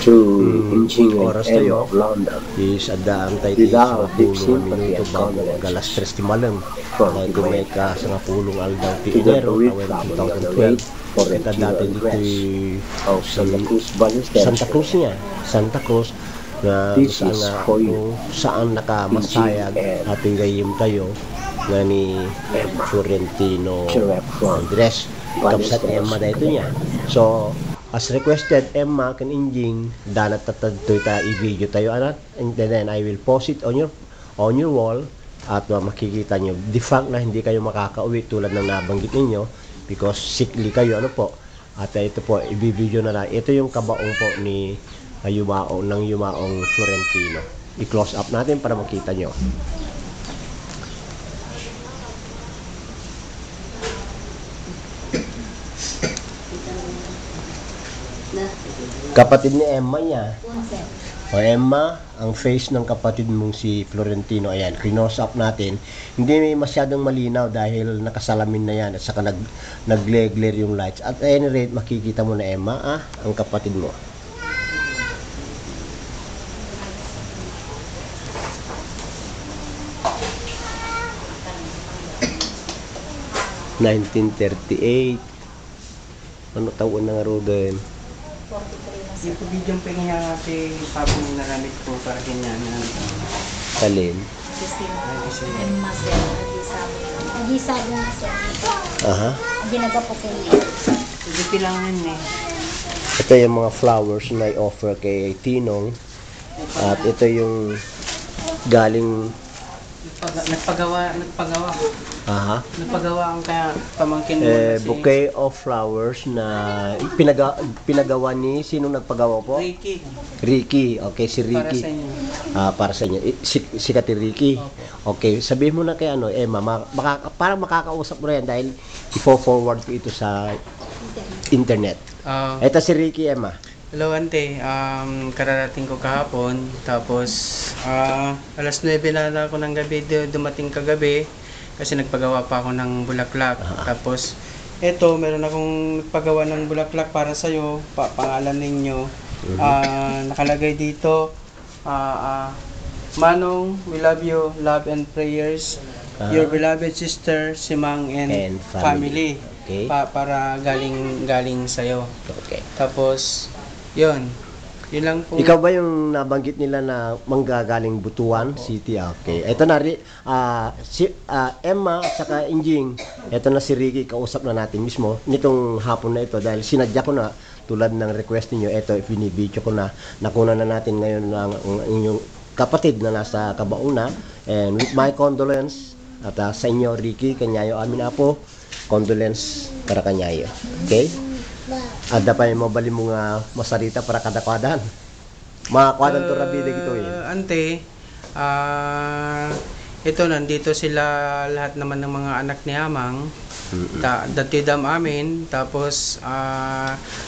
to engineering oras end tayo of London. is adaan tayo sa Without deep pulong sympathy minuto and bago condolence galas 3 di malam. from Ito may Himay ka sa pulong aldaw ti to the Enero bereaved tawen family on the late 2012. Florentino Kita dati and dito rest of si Santa Cruz Ballesteros. Santa Cruz niya. Santa Cruz na This saan is nga for you, kung saan nakamasayag and ating gayim tayo nga ni Emma, Florentino Chirep from Andres. Kapsat ni Emma na ito niya. So, as requested, Emma kan injing danat tatadtoy ta i-video tayo anat, and then I will post it on your wall at makikita nyo the fact na hindi kayo makakauwi tulad ng nabanggit ninyo because sickly kayo po at ito po i-video na lang. Ito yung kabaong po ni Yumaong Florentino. I-close up natin para makita nyo. Kapatid ni Emma niya. O Emma, ang face ng kapatid mong si Florentino, ayan, close up natin. Hindi may masyadong malinaw dahil nakasalamin na yan at saka nag-glare yung lights. At any rate, makikita mo na Emma, ang kapatid mo. (1938) ano taon na nga ro din? Yung video pa nga natin sabong naramit ko para ganyan na. Kalin? Agi-sabi na siya. Aha. Ginagapo ko niya. Hindi kailangan eh. Ito yung mga flowers na i-offer kay Tinong. At ito yung galing... Nagpagawa. Aha. Nagpagawa ang kaya pamangkin mo Bouquet of flowers na pinagawa ni... Sino nagpagawa po? Ricky. Ricky. Okay, si Para Ricky. sa inyo. Para sa inyo. Si Kati Ricky. Okay, sabihin mo na kay Emma, para makakausap mo na yan dahil i-forward ko ito sa internet. Ito si Ricky, Emma. Hello ante, kararating ko kahapon, tapos alas 9 na ako ng gabi, dumating kagabi kasi nagpagawa pa ako ng bulaklak. Tapos eto, meron akong nagpagawa ng bulaklak para sa'yo, pangalan ninyo. Nakalagay dito, Manong, we love you, love and prayers. Your beloved sister, Simang and family. Okay. Para galing sa'yo. Okay. Tapos, yun lang po. Ikaw ba yung nabanggit nila na manggagaling Butuan City? Okay. Ito na si Emma at saka Injing. Ito na si Ricky, kausap na natin mismo nitong hapon na ito dahil sinadya ko na tulad ng request niyo. Ito binibidyo ko na nakuna na natin ngayon ng inyong kapatid na nasa Kabauna, and with my condolence at sa inyo Ricky kanyayo amin apo condolence para kanyayo. Okay? Ada pa yung mabali mo nga masarita para kadakwadan. Makakwadan to rabida gito Ante, ito nandito sila lahat naman ng mga anak ni Amang. Datidam amin. Tapos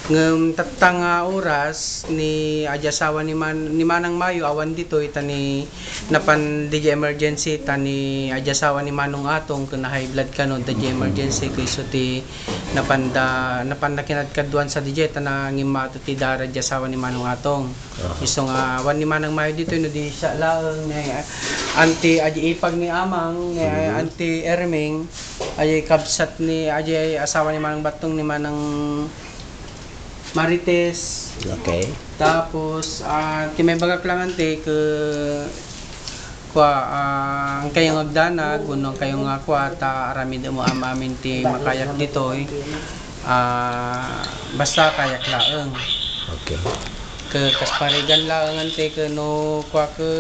ngem tatang oras ni ajasawa ni Manang Mayo awan dito itani napan DJ emergency tani ajasawa ni Manong Atong kuna high blood kanon DJ emergency kay suti napan nakinat kadwan sa DJ tana ngima to ti dara ajasawa ni Manong Atong. Iso nga awan ni Manang Mayo dito no di siya laeng ni anti aji ipag ni Amang ni anti Erming ay kabsat ni Ajay asawa ni Manang Batong ni Manang Marites. Okay. Tapos may bagak lang ante ke ang kayong agdanag unong kayong ta aramid mo amamin ti makayak ditoy basta kayak laeng. Okay. Ke kasparigan laeng ante ke no ke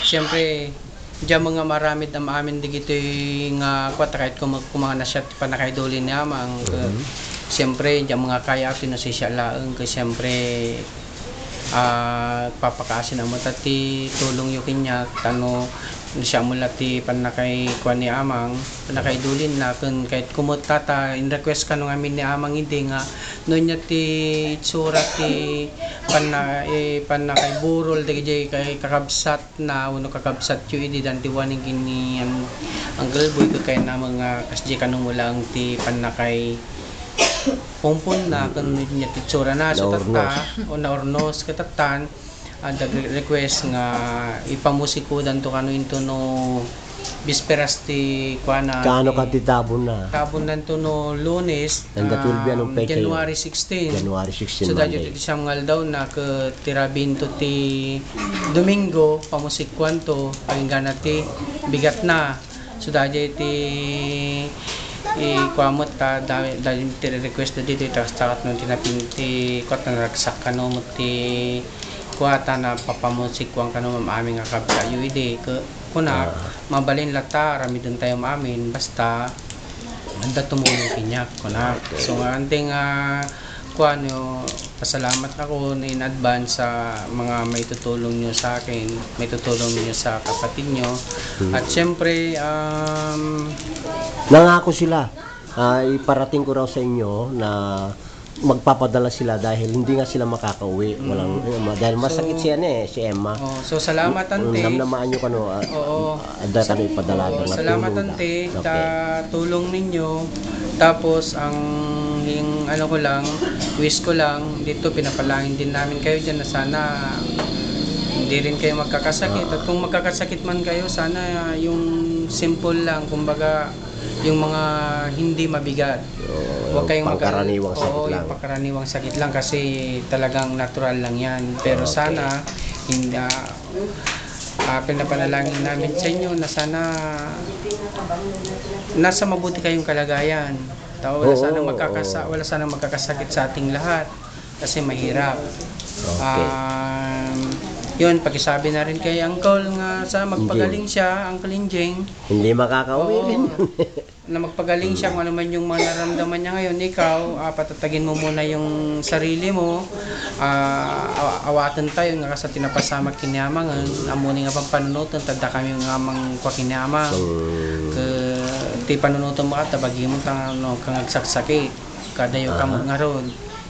siyempre diyan mga maramid ang amin digito nga kahit kung mga nasyat pa nakaidulin niya mang siyempre diyan mga kaya atin na siya laeng kasi siyempre papakasin ang matati tulong yung kanya tano siya mula ti panakay kuan ni Amang panakay dulin na kun kahit kumot tata in request kanong amin ni Amang hindi nga no nya ti surat ti panakay burol dagiti kay kakabsat na uno kakabsat yu idi dan ti waning kini ang girl boy ko kay na mga kasdi kanong wala ang ti panakay pumpon na kanunod niya titsura na so Naurnos. tata o naurnos katatan request nga ipamusikudan to kano into no bisperas ti kuana Kaano ka titabon na? tabon nanto no Lunes And that will be anong pecha yun? January 16 January 16 so dadyo Monday. ti siyang daw na ke tirabinto ti Domingo pamusikwan to pakinggan ti bigat na so dadyo ti kuamot ta dahil ti request na dito takat nung tinapinti kwat na ragsak kano mo ti kuwata na papamusikwang kano mamaming nga kabayo ide kuna mabalin lata rami dun tayo maamin basta anda tumulong kinyak kuna so nga andeng kuano pasalamat ako in advance sa mga may tutulong nyo sa akin may tutulong nyo sa kapatid nyo at syempre Nangako sila. Iparating ko raw sa inyo na magpapadala sila dahil hindi nga sila makakauwi. Walang dahil masakit si Emma. so salamat ante Namnamaan nyo kano. oo Ada kano ipadala Oo, ng salamat tulong ante na. ta tulong ninyo tapos yung ano ko lang wish ko lang dito pinapalangin din namin kayo dyan na sana hindi rin kayo magkakasakit at kung magkakasakit man kayo sana yung simple lang kumbaga yung mga hindi mabigat huwag kayong pangkaraniwang sakit Oo, lang. yung pangkaraniwang sakit lang kasi talagang natural lang yan pero Okay. sana hindi pinapanalangin namin sa inyo na sana nasa mabuti kayong kalagayan. Wala Oo, sanang oo. wala sanang magkakasakit sa ating lahat kasi mahirap. Okay. Yun, pakisabi na rin kay Uncle nga sa magpagaling siya, Uncle Injing. Hindi makakauwi Oo. rin. Na magpagaling siya kung ano man yung mga nararamdaman niya ngayon. Ikaw, patatagin mo muna yung sarili mo. Awatan tayo nga sa tinapasama kinamangan. Amuni nga pang panunutan, tanda kami nga mang kwa kinamang. Ti panunutan mo ka, tabagi mo kang agsaksakit. Kadayo ka mo nga ron.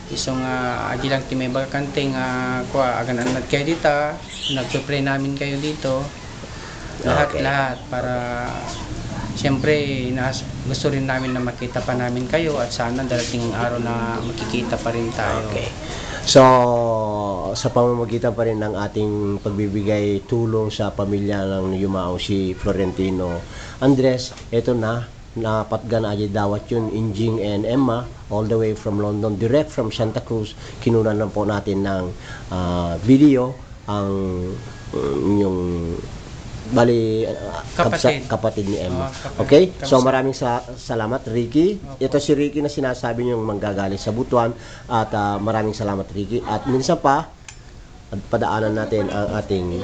Iso nga, adi lang ti may bagakante nga kwa, agan-anad kayo dito. Nagpipray namin kayo dito. Lahat para siyempre gusto rin namin na makita pa namin kayo at sana darating ang araw na makikita pa rin tayo. Okay. So, sa pamamagitan pa rin ng ating pagbibigay tulong sa pamilya ng yumao si Florentino Andres, ito na, napatgan aja dawat yun, Injing and Emma, all the way from London, direct from Santa Cruz. Kinunan lang po natin ng video ang yung bali kapatid ni Emma. Okay? So maraming salamat Ricky. Ito si Ricky na sinasabi niyo manggagaling sa Butuan at maraming salamat Ricky. At minsan pa padaanan natin ang ating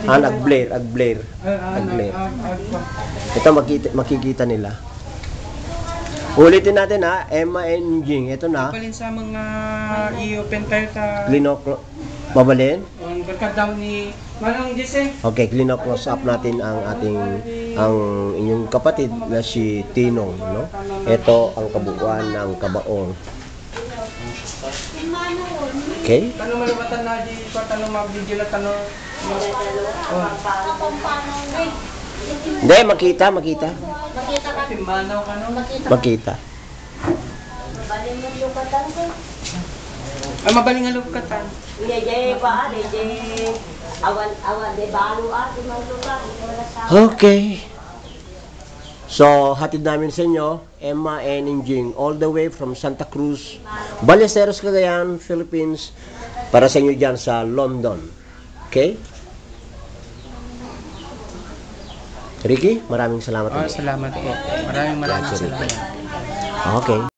Ag-Blair. Ito makikita nila. Ulitin natin Emma and Jing. Ito na. Balin sa mga i-open tayo ta. Babalin? Ang daw ni Manong Jesse. Okay, close up natin ang inyong kapatid na si Tinong, no? Ito ang kabuuan ng kabaong. Okay? Tanong malubatan na di ko tanong mag-video na tanong. Hindi, makita. Makita ka. Timbanaw ka no. Makita. Balik mo yung katang ko. Mabaling nga lukatan. Okay. So, hatid namin sa inyo, Emma and Injing, all the way from Santa Cruz, Ballesteros, Cagayan, Philippines, para sa inyo dyan sa London. Okay? Ricky, maraming salamat. Salamat po. Maraming salamat. Okay.